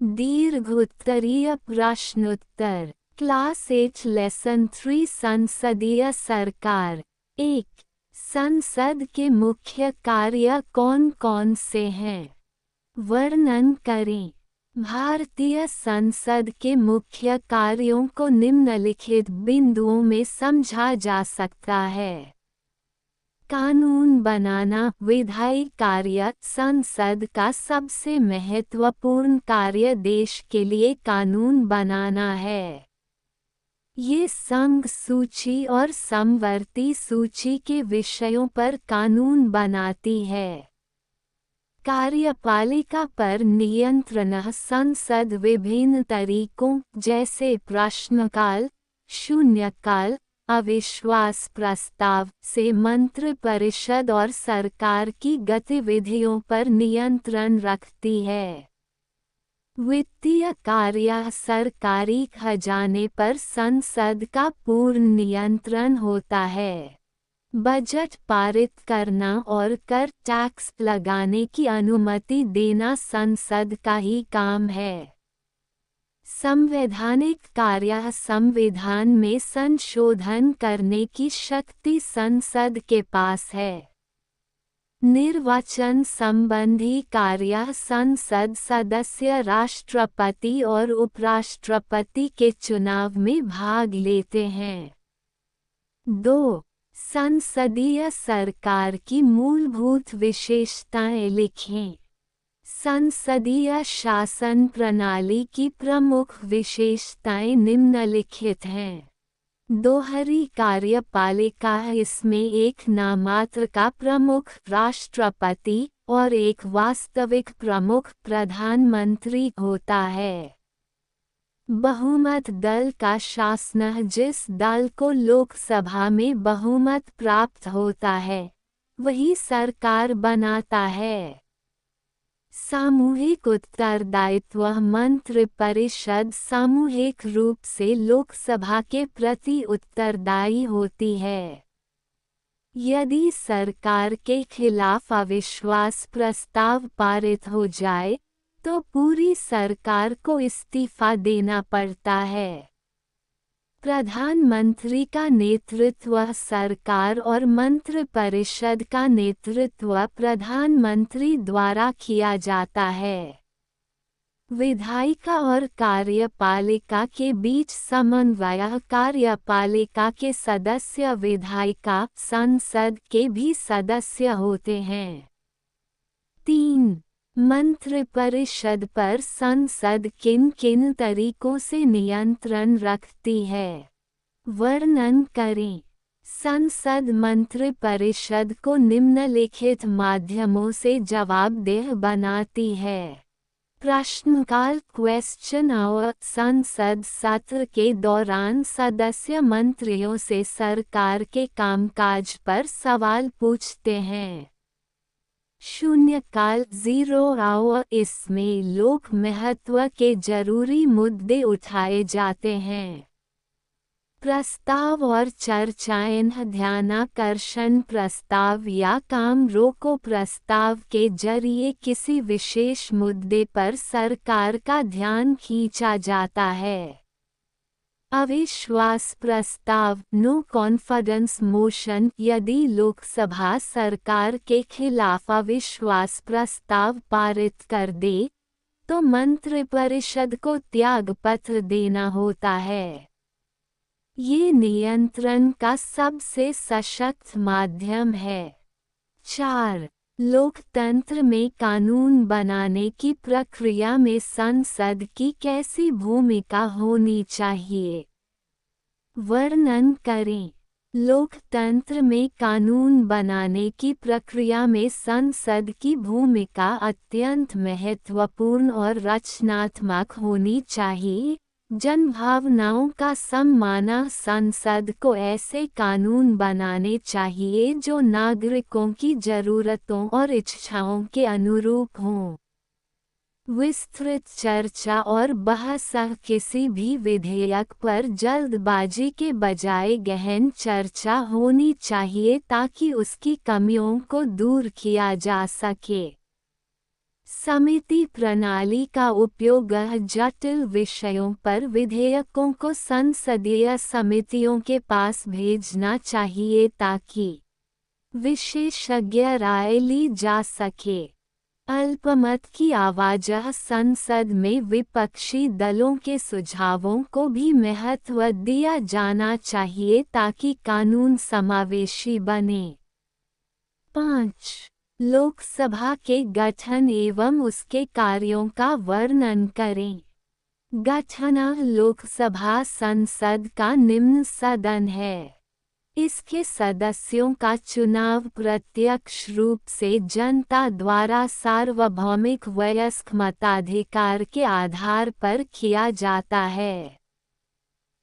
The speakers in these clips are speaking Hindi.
दीर्घोत्तरीय प्रश्नोत्तर क्लास 8 लेसन 3 संसदीय सरकार। 1. संसद के मुख्य कार्य कौन कौन से हैं? वर्णन करें। भारतीय संसद के मुख्य कार्यों को निम्नलिखित बिंदुओं में समझा जा सकता है। कानून बनाना। विधायी कार्य। संसद का सबसे महत्वपूर्ण कार्य देश के लिए कानून बनाना है। ये संघ सूची और समवर्ती सूची के विषयों पर कानून बनाती है। कार्यपालिका पर नियंत्रण। संसद विभिन्न तरीकों जैसे प्रश्नकाल, शून्यकाल, अविश्वास प्रस्ताव से मंत्रिपरिषद और सरकार की गतिविधियों पर नियंत्रण रखती है। वित्तीय कार्य। सरकारी खजाने पर संसद का पूर्ण नियंत्रण होता है। बजट पारित करना और कर टैक्स लगाने की अनुमति देना संसद का ही काम है। संवैधानिक कार्य। संविधान में संशोधन करने की शक्ति संसद के पास है। निर्वाचन संबंधी कार्य। संसद सदस्य राष्ट्रपति और उपराष्ट्रपति के चुनाव में भाग लेते हैं। 2. संसदीय सरकार की मूलभूत विशेषताएं लिखें। संसदीय शासन प्रणाली की प्रमुख विशेषताएं निम्नलिखित हैं। दोहरी कार्यपालिका। इसमें एक नामात्र का प्रमुख राष्ट्रपति और एक वास्तविक प्रमुख प्रधानमंत्री होता है। बहुमत दल का शासन। जिस दल को लोकसभा में बहुमत प्राप्त होता है वही सरकार बनाता है। सामूहिक उत्तरदायित्व। मंत्रिपरिषद सामूहिक रूप से लोकसभा के प्रति उत्तरदायी होती है। यदि सरकार के खिलाफ अविश्वास प्रस्ताव पारित हो जाए तो पूरी सरकार को इस्तीफा देना पड़ता है। प्रधानमंत्री का नेतृत्व सरकार और मंत्रिपरिषद का नेतृत्व प्रधानमंत्री द्वारा किया जाता है। विधायिका और कार्यपालिका के बीच समन्वय। कार्यपालिका के सदस्य विधायिका संसद के भी सदस्य होते हैं। 3. मंत्रिपरिषद पर संसद किन किन तरीकों से नियंत्रण रखती है? वर्णन करें। संसद मंत्रिपरिषद को निम्नलिखित माध्यमों से जवाबदेह बनाती है। प्रश्नकाल। Question hour. संसद सत्र के दौरान सदस्य मंत्रियों से सरकार के कामकाज पर सवाल पूछते हैं। शून्यकाल। 0 आवर। इसमें लोक महत्व के जरूरी मुद्दे उठाए जाते हैं। प्रस्ताव और चर्चाएं। ध्यानाकर्षण प्रस्ताव या काम रोको प्रस्ताव के जरिए किसी विशेष मुद्दे पर सरकार का ध्यान खींचा जाता है। अविश्वास प्रस्ताव। No confidence motion. यदि लोकसभा सरकार के खिलाफ अविश्वास प्रस्ताव पारित कर दे तो मंत्रिपरिषद को त्यागपत्र देना होता है। ये नियंत्रण का सबसे सशक्त माध्यम है। 4. लोकतंत्र में कानून बनाने की प्रक्रिया में संसद की कैसी भूमिका होनी चाहिए? वर्णन करें। लोकतंत्र में कानून बनाने की प्रक्रिया में संसद की भूमिका अत्यंत महत्वपूर्ण और रचनात्मक होनी चाहिए। जनभावनाओं का सम्मान। संसद को ऐसे कानून बनाने चाहिए जो नागरिकों की जरूरतों और इच्छाओं के अनुरूप हों। विस्तृत चर्चा और बहस। किसी भी विधेयक पर जल्दबाजी के बजाय गहन चर्चा होनी चाहिए ताकि उसकी कमियों को दूर किया जा सके। समिति प्रणाली का उपयोग जटिल विषयों पर विधेयकों को संसदीय समितियों के पास भेजना चाहिए ताकि विशेषज्ञ राय ली जा सके। अल्पमत की आवाज़ संसद में विपक्षी दलों के सुझावों को भी महत्व दिया जाना चाहिए ताकि कानून समावेशी बने। 5. लोकसभा के गठन एवं उसके कार्यों का वर्णन करें। गठन लोकसभा संसद का निम्न सदन है। इसके सदस्यों का चुनाव प्रत्यक्ष रूप से जनता द्वारा सार्वभौमिक वयस्क मताधिकार के आधार पर किया जाता है।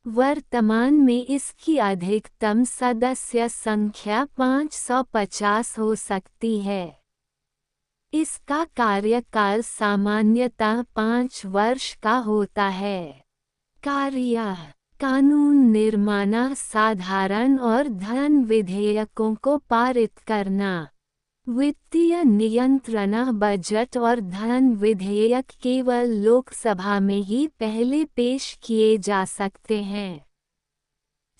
वर्तमान में इसकी अधिकतम सदस्य संख्या 550 हो सकती है। इसका कार्यकाल सामान्यतः 5 वर्ष का होता है। कार्य: कानून निर्माण, साधारण और धन विधेयकों को पारित करना। वित्तीय नियंत्रण: बजट और धन विधेयक केवल लोकसभा में ही पहले पेश किए जा सकते हैं।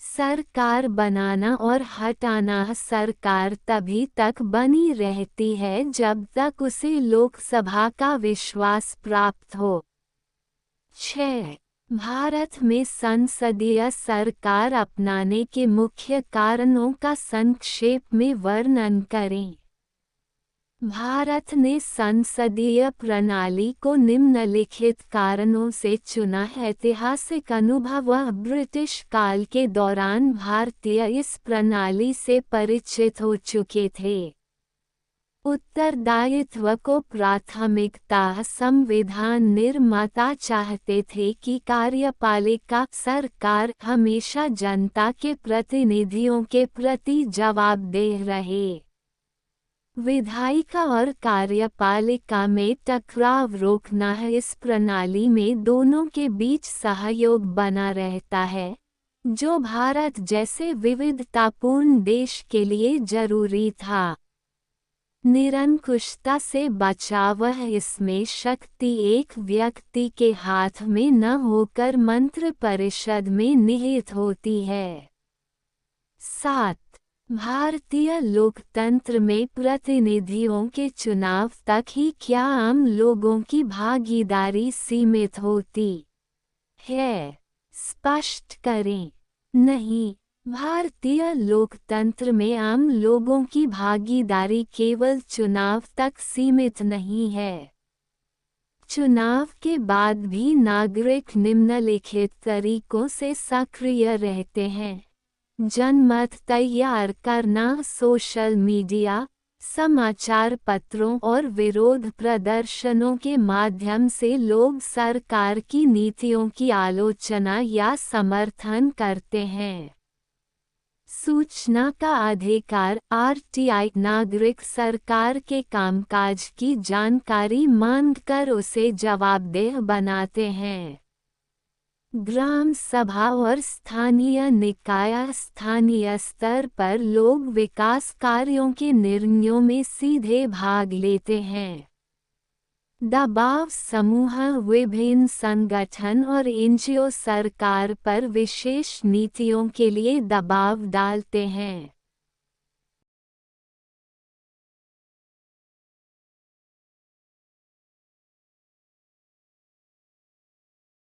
सरकार बनाना और हटाना: सरकार तभी तक बनी रहती है जब तक उसे लोकसभा का विश्वास प्राप्त हो। 6. भारत में संसदीय सरकार अपनाने के मुख्य कारणों का संक्षेप में वर्णन करें। भारत ने संसदीय प्रणाली को निम्नलिखित कारणों से चुना। ऐतिहासिक अनुभव: ब्रिटिश काल के दौरान भारतीय इस प्रणाली से परिचित हो चुके थे। उत्तरदायित्व को प्राथमिकता: संविधान निर्माता चाहते थे कि कार्यपालिका सरकार हमेशा जनता के प्रतिनिधियों के प्रति जवाबदेह रहे। विधायिका और कार्यपालिका में टकराव रोकना: इस प्रणाली में दोनों के बीच सहयोग बना रहता है, जो भारत जैसे विविधतापूर्ण देश के लिए जरूरी था। निरंकुशता से बचाव: इसमें शक्ति एक व्यक्ति के हाथ में न होकर मंत्रिपरिषद में निहित होती है। 7. भारतीय लोकतंत्र में प्रतिनिधियों के चुनाव तक ही क्या आम लोगों की भागीदारी सीमित होती है? स्पष्ट करें। नहीं, भारतीय लोकतंत्र में आम लोगों की भागीदारी केवल चुनाव तक सीमित नहीं है। चुनाव के बाद भी नागरिक निम्नलिखित तरीकों से सक्रिय रहते हैं: जनमत तैयार करना, सोशल मीडिया, समाचार पत्रों और विरोध प्रदर्शनों के माध्यम से लोग सरकार की नीतियों की आलोचना या समर्थन करते हैं। सूचना का अधिकार: आरटीआई नागरिक सरकार के कामकाज की जानकारी मांगकर उसे जवाबदेह बनाते हैं। ग्राम सभा और स्थानीय निकाय: स्थानीय स्तर पर लोग विकास कार्यों के निर्णयों में सीधे भाग लेते हैं। दबाव समूह: विभिन्न संगठन और एनजीओ सरकार पर विशेष नीतियों के लिए दबाव डालते हैं।